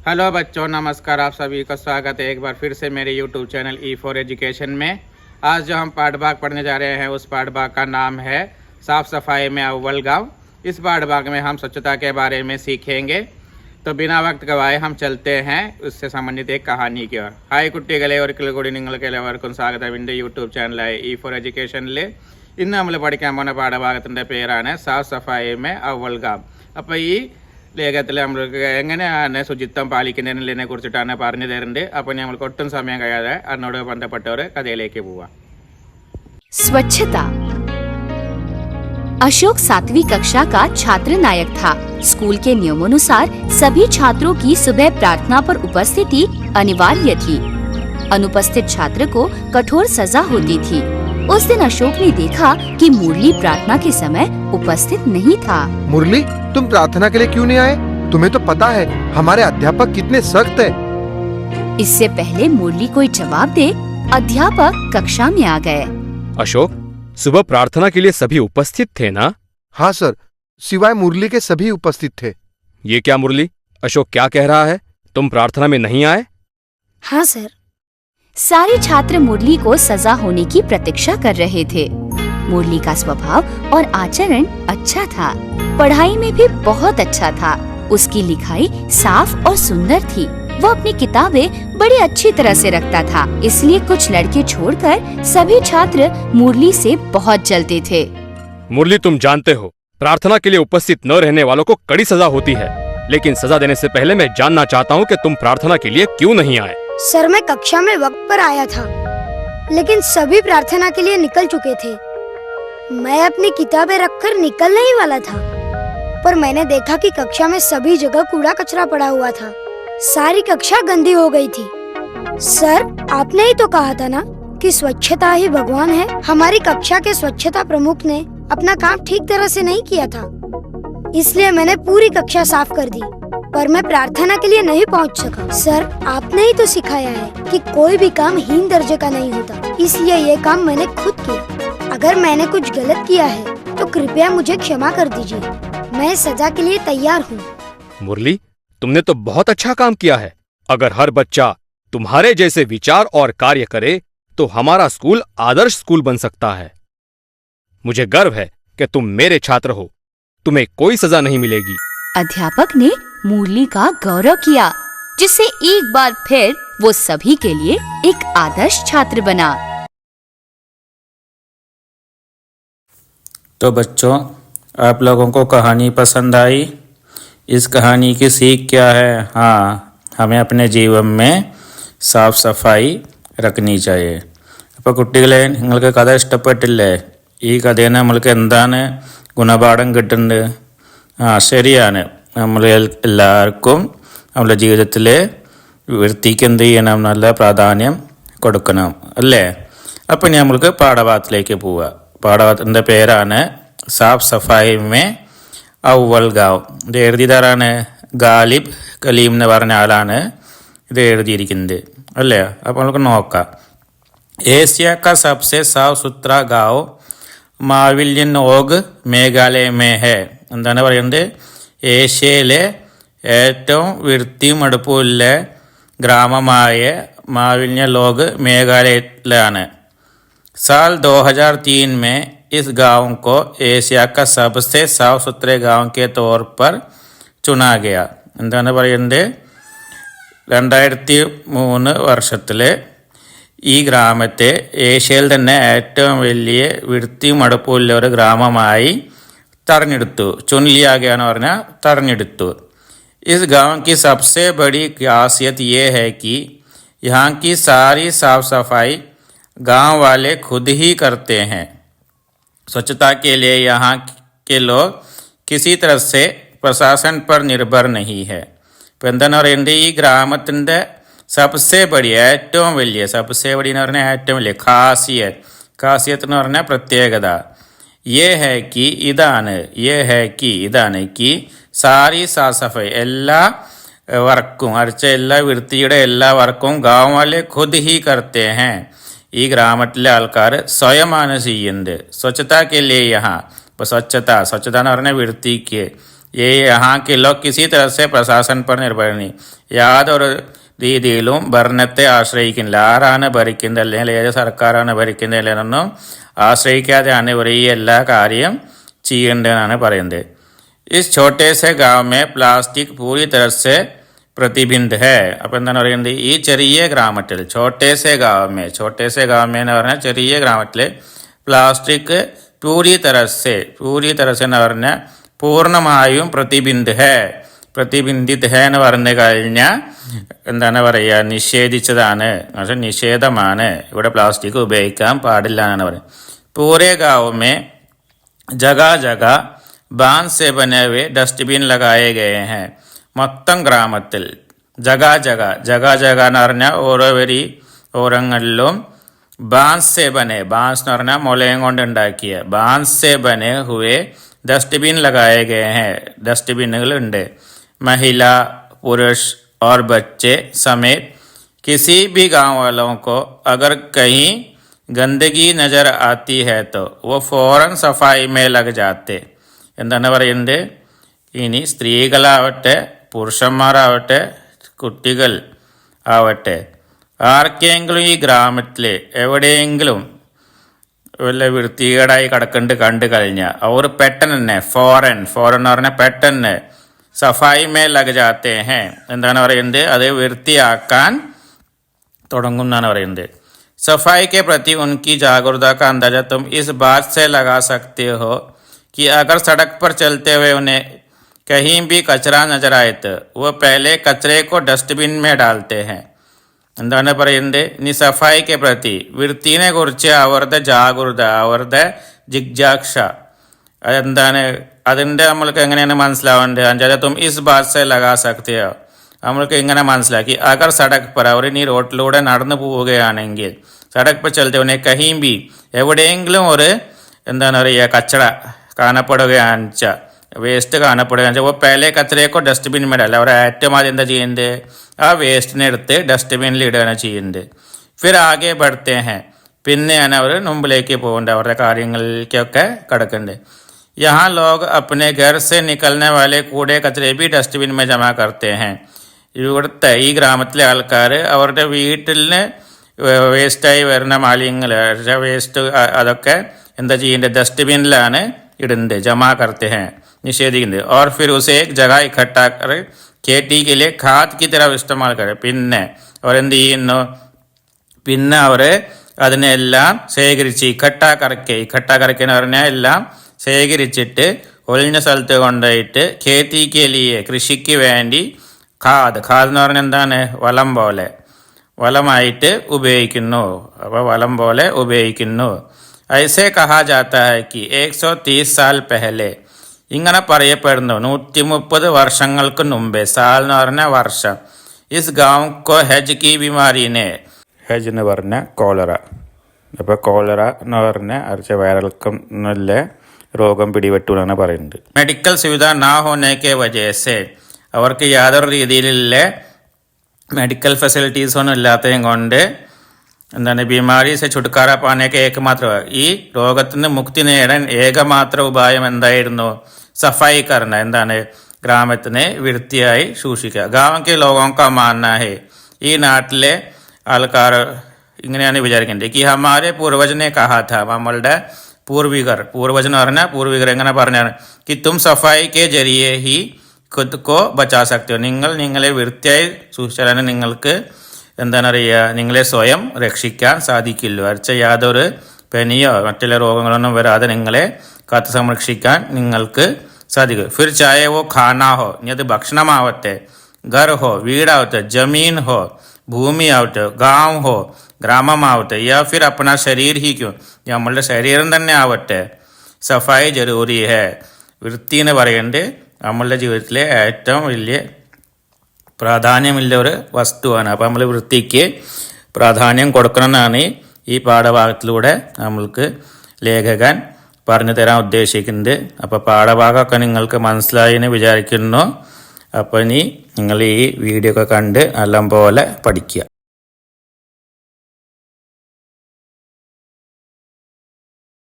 Hello बच्चों, नमस्कार। आप सभी का स्वागत है एक बार फिर से मेरे YouTube channel E for education में। आज जो हम पाठ भाग पढ़ने जा रहे हैं उस पाठ भाग का नाम है साफ सफाई में अव्वल गांव। इस पाठ भाग में हम स्वच्छता के बारे में सीखेंगे। तो बिना वक्त गवाए हम चलते हैं उससे संबंधित एक कहानी की ओर। हाय कुट्टिകളെ ഒരിക്കൽ കൂടി നിങ്ങൾക്ക് എല്ലാവർക്കും സ്വാഗതം എൻ്റെ യൂട്യൂബ് ചാനലായ ഇ ഫോർ എഡ്യൂക്കേഷനിൽ ഇന്ന് നമ്മൾ പഠിക്കാൻ പോകുന്ന പാഠഭാഗത്തിൻ്റെ പേരാണ് സാഫ് സഫായി മേ അവൽ ഗാം. അപ്പോൾ ഈ ലേഖത്തിൽ നമ്മൾക്ക് എങ്ങനെയാണ് ശുചിത്വം പാലിക്കുന്നതിനെ കുറിച്ചിട്ടാണ് പറഞ്ഞു തരുന്നത്. അപ്പോൾ നമ്മൾക്ക് ഒട്ടും സമയം കഴിയാതെ അതിനോട് ബന്ധപ്പെട്ടവർ കഥയിലേക്ക് പോവാം. स्वच्छता। अशोक 7वीं कक्षा का छात्र नायक था। स्कूल के नियमानुसार सभी छात्रों की सुबह प्रार्थना पर उपस्थिति अनिवार्य थी। अनुपस्थित छात्र को कठोर सजा होती थी। उस दिन अशोक ने देखा कि मुरली प्रार्थना के समय उपस्थित नहीं था। मुरली, तुम प्रार्थना के लिए क्यों नहीं आए? तुम्हें तो पता है हमारे अध्यापक कितने सख्त हैं। इससे पहले मुरली कोई जवाब दे, अध्यापक कक्षा में आ गए। अशोक, सुबह प्रार्थना के लिए सभी उपस्थित थे ना? हाँ सर, सिवाय मुरली के सभी उपस्थित थे। ये क्या मुरली, अशोक क्या कह रहा है? तुम प्रार्थना में नहीं आए? हाँ सर। सारे छात्र मुरली को सजा होने की प्रतीक्षा कर रहे थे। मुरली का स्वभाव और आचरण अच्छा था। पढ़ाई में भी बहुत अच्छा था। उसकी लिखाई साफ और सुंदर थी। वो अपनी किताबें बड़ी अच्छी तरह से रखता था। इसलिए कुछ लड़के छोड़कर सभी छात्र मुरली से बहुत जलते थे। मुरली, तुम जानते हो प्रार्थना के लिए उपस्थित न रहने वालों को कड़ी सजा होती है। लेकिन सजा देने से पहले मैं जानना चाहता हूँ कि तुम प्रार्थना के लिए क्यों नहीं आए? सर, मैं कक्षा में वक्त पर आया था, लेकिन सभी प्रार्थना के लिए निकल चुके थे। मैं अपनी किताबें रखकर निकलने ही वाला था, पर मैंने देखा कि कक्षा में सभी जगह कूड़ा कचरा पड़ा हुआ था। सारी कक्षा गंदी हो गई थी। सर, आपने ही तो कहा था ना कि स्वच्छता ही भगवान है। हमारी कक्षा के स्वच्छता प्रमुख ने अपना काम ठीक तरह से नहीं किया था, इसलिए मैंने पूरी कक्षा साफ कर दी, पर मैं प्रार्थना के लिए नहीं पहुंच सका। सर, आपने ही तो सिखाया है कि कोई भी काम हीन दर्जे का नहीं होता, इसलिए ये काम मैंने खुद किया। अगर मैंने कुछ गलत किया है तो कृपया मुझे क्षमा कर दीजिए। मैं सजा के लिए तैयार हूँ। मुरली, तुमने तो बहुत अच्छा काम किया है। अगर हर बच्चा तुम्हारे जैसे विचार और कार्य करे तो हमारा स्कूल आदर्श स्कूल बन सकता है। मुझे गर्व है कि तुम मेरे छात्र हो। तुम्हें कोई सजा नहीं मिलेगी। अध्यापक ने मुरली का गौरव किया, जिससे एक बार फिर वो सभी के लिए एक आदर्श छात्र बना। तो बच्चों, आप लोगों को कहानी पसंद आई? इस कहानी की सीख क्या है? हाँ, हमें अपने जीवन में साफ सफाई रखनी चाहिए. അപ്പോൾ കുട്ടികളെ, നിങ്ങൾക്ക് കഥ ഇഷ്ടപ്പെട്ടില്ലേ? ഈ കഥയിൽ നിന്ന് നമ്മൾക്ക് എന്താണ് ഗുണപാഠം കിട്ടുന്നത്? ശരിയാണ്, നമ്മൾ എല്ലാവർക്കും നമ്മുടെ ജീവിതത്തിൽ വൃത്തിക്ക് എന്ത് ചെയ്യണം? നല്ല പ്രാധാന്യം കൊടുക്കണം അല്ലേ? അപ്പം നമ്മൾക്ക് പാഠഭാഗത്തിലേക്ക് പോവുക. പാഠഭാഗത്തിൻ്റെ പേരാണ് സാഫ് സഫായി മേ അവൽ ഗാവ്. ഇത് എഴുതിയതാരാണ്? ഗാലിബ് കലീം എന്ന് പറഞ്ഞ ആളാണ് ഇത് എഴുതിയിരിക്കുന്നത് അല്ലേ? അപ്പോൾ നമുക്ക് നോക്കാം. एशिया का सबसे साफ सुथरा गाँव മാവില്യനോഗ് മേഘാലയ മേ ഹെ. എന്താണ് പറയുന്നത്? ഏഷ്യയിലെ ഏറ്റവും വൃത്തിയും അടുപ്പുള്ള ഗ്രാമമായ മാവില്യലോഗ് മേഘാലയയിലാണ്. साल 2003 में इस गांव को एशिया का सबसे साफ सुथरे गांव के तौर पर चुना गया. എന്താണ് പറയുന്നത്? 2003 വർഷത്തിൽ ഈ ഗ്രാമത്തെ ഏഷ്യയിൽ തന്നെ ഏറ്റവും വലിയ വൃത്തിയും അടുപ്പുള്ള ഒരു ഗ്രാമമായി തെരഞ്ഞെടുത്തു. चुन लिया गया എന്ന് പറഞ്ഞാൽ തെരഞ്ഞെടുത്തു. इस गांव की सबसे बड़ी खासियत ये है कि यहाँ की सारी साफ सफाई गांव वाले खुद ही करते हैं. स्वच्छता के लिए यहाँ के लोग किसी तरह से प्रशासन पर निर्भर नहीं है. ഇപ്പം എന്താണ് പറയുന്നത്? ഈ ഗ്രാമത്തിൻ്റെ സബ്സെ ബഡി, ഏറ്റവും വലിയ, സബ്സെ ബഡി എന്ന് പറഞ്ഞാൽ ഏറ്റവും വലിയ, ഖാസിയത്ത് എന്ന് പറഞ്ഞാൽ പ്രത്യേകത. യേ ഹേ കി, ഇതാണ്, യേ ഹേ കി, ഇതാണ്, കി സാരി സാഫ് സഫായി, എല്ലാ വർക്കും, അടിച്ച എല്ലാ വൃത്തിയുടെ എല്ലാ വർക്കും ഗാവ് വാലെ ഖുദ് ഹി കർത്തേ ഹേ. ഈ ഗ്രാമത്തിലെ ആൾക്കാർ സ്വയമാണ് ചെയ്യുന്നത്. സ്വച്ഛത കെ ലിയേ യഹാ. ഇപ്പോൾ സ്വച്ഛത എന്ന് പറഞ്ഞാൽ വൃത്തിക്ക്, ये यहाँ के लोग किसी तरह से प्रशासन पर निर्भर नहीं, യാതൊരു രീതിയിലും ഭരണത്തെ ആശ്രയിക്കുന്നില്ല. ആരാണ് ഭരിക്കുന്നത് അല്ലെങ്കിൽ ഏത് സർക്കാരാണ് ഭരിക്കുന്നത് എന്നൊന്നും ആശ്രയിക്കാതെയാണ് ഇവർ ഈ എല്ലാ കാര്യം ചെയ്യേണ്ടതെന്നാണ് പറയുന്നത്. इस छोटे से गांव में प्लास्टिक पूरी तरह से പ്രതിബിംബ് ഹേ. അപ്പം എന്താണ് പറയുന്നത്, ഈ ചെറിയ ഗ്രാമത്തിൽ छोटे से गांव में എന്ന് പറഞ്ഞാൽ ചെറിയ ഗ്രാമത്തിൽ പ്ലാസ്റ്റിക് പൂരി तरह से എന്ന് പറഞ്ഞാൽ പൂർണ്ണമായും പ്രതിബിന്ദിത് ഹേ എന്ന് പറഞ്ഞു കഴിഞ്ഞാൽ എന്താണ് പറയുക, നിഷേധിച്ചതാണ്, നിഷേധമാണ്. ഇവിടെ പ്ലാസ്റ്റിക് ഉപയോഗിക്കാൻ പാടില്ല എന്നാണ് പറയുന്നത്. പൂരെ ഗാവ് മേ ജഗാ ജഗാ ബാൻ സെ ബനെ ഹുए ഡസ്റ്റ്ബിൻ ലഗായെ ഗയെ ഹെ. മൊത്തം ഗ്രാമത്തിൽ ജഗാ ജഗ എന്ന് പറഞ്ഞാൽ ഓരോങ്ങളിലും ബാൻസെ ബനെ, ബാൻസ് എന്ന് പറഞ്ഞാൽ മുലയും കൊണ്ട് ഉണ്ടാക്കിയ ബാൻസെ ബനെ ഹുए डस्टबिन लगाए गए हैं, डस्टबिन ഉണ്ട്. महिला, पुरुष और बच्चे समेत किसी भी गांव वालों को अगर कहीं गंदगी नजर आती है तो वो फौरन सफाई में लग जाते. എന്താണ് പറയുന്നത്, ഇനി സ്ത്രീകളാവട്ടെ പുരുഷന്മാരാവട്ടെ കുട്ടികൾ ആവട്ടെ ആർക്കെങ്കിലും ഈ ഗ്രാമത്തിൽ എവിടെയെങ്കിലും വല്ല വൃത്തികേടായി കണ്ടു കഴിഞ്ഞാൽ അവർ പെട്ടെന്ന് തന്നെ ഫോറൻ എന്ന് പറഞ്ഞാൽ പെട്ടെന്ന് സഫായി മേ ലഗ് ജാത്തേ ഹേ, എന്താണ് പറയുന്നത്, അത് വൃത്തിയാക്കാൻ തുടങ്ങും എന്നാണ് പറയുന്നത്. सफाई के प्रति उनकी जागरूकता का अंदाजा तुम इस बात से लगा सकते हो कि अगर सड़क पर चलते हुए उन्हें कहीं भी कचरा नजर आए तो वो पहले कचरे को डस्टबिन में डालते हैं. എന്താണ് പറയുന്നത്, ഇനി സഫായിക്ക് പ്രതി വൃത്തിനെ കുറിച്ച് അവരുടെ ജാഗ്രത, അവരുടെ ജിജ്ഞാക്ഷ അതെന്താണ്, അതിൻ്റെ നമ്മൾക്ക് എങ്ങനെയാണ് മനസ്സിലാവേണ്ടത്. അഞ്ചാതെ തും ഇസ് ബാത് സെ ലഗാ സക്തേ ഹോ, നമ്മൾക്ക് ഇങ്ങനെ മനസ്സിലാക്കി അഗർ സടക് പർ അവർ ഇനി റോട്ടിലൂടെ നടന്നു പോവുകയാണെങ്കിൽ സടക് പർ ചലത്തെ ഉന്നെ കहीं भी എവിടെയെങ്കിലും ഒരു എന്താണ് പറയുക കച്ചറ കാണപ്പെടുകയാണെന്ന് വെച്ചാൽ വേസ്റ്റ് കാണപ്പെടുകയാണെന്ന് വെച്ചാൽ ഓ പേലെ കച്ചറയൊക്കെ ഡസ്റ്റ്ബിൻ മേടല്ല, അവർ ഏറ്റവും ആദ്യം എന്താ ചെയ്യുന്നത്, ആ വേസ്റ്റിനെ എടുത്ത് ഡസ്റ്റ്ബിനിൽ ഇടുകയാണ് ചെയ്യുന്നത്. ഫിർ ആകെ ബഡ്തേ ഹേ, പിന്നെയാണ് അവർ മുമ്പിലേക്ക് പോകേണ്ടത്, അവരുടെ കാര്യങ്ങളിലേക്കൊക്കെ കിടക്കേണ്ടത്. यहाँ लोग अपने घर से निकलने वाले कूड़े कचरे भी डस्टबिन में जमा करते हैं. ഇവിടുത്തെ ഈ ഗ്രാമത്തിലെ ആൾക്കാർ അവരുടെ വീട്ടിൽ വേസ്റ്റായി വരുന്ന മാലിന്യങ്ങൾ വേസ്റ്റ് അതൊക്കെ എന്താ ചെയ്യേണ്ടത്, ഡസ്റ്റ്ബിനിലാണ് ഇടുന്നത്, ജമാ करते हैं, നിഷേധിക്കുന്നത്. और फिर उसे एक जगह इकट्ठा कर खेती के लिए खाद की तरह इस्तेमाल करें. പിന്നെ അവരെന്ത് ചെയ്യുന്നു, പിന്നെ അവർ അതിനെല്ലാം ശേഖരിച്ച് ഇക്കട്ട എന്ന് പറഞ്ഞാൽ എല്ലാം ശേഖരിച്ചിട്ട് ഒഴിഞ്ഞ സ്ഥലത്ത് കൊണ്ടുപോയിട്ട് ഖേത്തിക്കലിയെ കൃഷിക്ക് വേണ്ടി ഖാദ് എന്ന് പറഞ്ഞാൽ എന്താണ്, വളമായിട്ട് ഉപയോഗിക്കുന്നു. അപ്പോൾ വളം പോലെ ഉപയോഗിക്കുന്നു. ഐസെ കഹാ ജാത്ത ഹൈ കി 130 സാൽ പെഹലെ, ഇങ്ങനെ പറയപ്പെടുന്നു 130 വർഷങ്ങൾക്ക് മുമ്പേ, സാൽ എന്ന് പറഞ്ഞാൽ വർഷം, ഇസ് ഗാവ് കോ ഹെജ് കി ബിമാരീനെ, ഹെജ് എന്ന് പറഞ്ഞാൽ കോളറ, അപ്പോൾ കോളറ എന്ന് പറഞ്ഞാൽ അരച്ച വയറിളക്കം എന്നുള്ള രോഗം പിടിപെട്ടു എന്നാണ് പറയുന്നത്. മെഡിക്കൽ സുവിധ നാ ഹോനെ വജേസെ, അവർക്ക് യാതൊരു രീതിയിലുള്ള മെഡിക്കൽ ഫെസിലിറ്റീസ് ഒന്നും ഇല്ലാത്തതും കൊണ്ട് എന്താണ് ബിമാരി സെ ചുട്കാര പാനേക്ക് ഏകമാത്ര, ഈ രോഗത്തിൽ നിന്ന് മുക്തി നേടാൻ ഏകമാത്ര ഉപായം എന്തായിരുന്നു, സഫായി കർണ, എന്താണ് ഗ്രാമത്തിനെ വൃത്തിയായി സൂക്ഷിക്കുക. ഗാവക്കെ ലോകോക്ക മാന്ന ഹേ, ഈ നാട്ടിലെ ആൾക്കാർ ഇങ്ങനെയാണ് വിചാരിക്കേണ്ടത്, കി ഹമാരെ പൂർവജനെ കഹാ ഥാ, നമ്മളുടെ പൂർവജൻ പറഞ്ഞാൽ പൂർവികർ എങ്ങനെ പറഞ്ഞാണ്, കി തും സഫായി കെ ജരിയെ ഹി ഖുദ് കോ ബച്ചാ സക്തോ, നിങ്ങളെ വൃത്തിയായി സൂക്ഷിച്ചാലാണ് നിങ്ങൾക്ക് എന്താണ് പറയുക, നിങ്ങളെ സ്വയം രക്ഷിക്കാൻ സാധിക്കുള്ളൂ. അരച്ച യാതൊരു പനിയോ മറ്റുള്ള രോഗങ്ങളൊന്നും വരാതെ നിങ്ങളെ കാത്തു സംരക്ഷിക്കാൻ നിങ്ങൾക്ക് സാധിക്കും. ഫിർ ചായേ വോ ഖാന ഹോ, ഇനി അത് ഭക്ഷണമാവട്ടെ, ഘർ ഹോ വീടാവട്ടെ, ജമീൻ ഹോ ഭൂമിയാവട്ടെ, ഗാവ് ഹോ ഗ്രാമമാവട്ടെ, യാ ഫിർ അപ്പന ശരീർ ഹി ക്യോ, നമ്മളുടെ ശരീരം തന്നെ ആവട്ടെ, സഫായി ജരൂരി ഹേ, വൃത്തി എന്ന് പറയുന്നത് നമ്മളുടെ ജീവിതത്തിലെ ഏറ്റവും വലിയ പ്രാധാന്യമുള്ള ഒരു വസ്തുവാണ്. അപ്പോൾ നമ്മൾ വൃത്തിക്ക് പ്രാധാന്യം കൊടുക്കണമെന്നാണ് ഈ പാഠഭാഗത്തിലൂടെ നമ്മൾക്ക് ലേഖകൻ പറഞ്ഞു തരാൻ ഉദ്ദേശിക്കുന്നത്. അപ്പോൾ പാഠഭാഗമൊക്കെ നിങ്ങൾക്ക് മനസ്സിലായി എന്ന് വിചാരിക്കുന്നു. അപ്പോൾ ഇനി നിങ്ങൾ ഈ വീഡിയോ ഒക്കെ കണ്ട് നല്ലപോലെ പഠിക്കുക.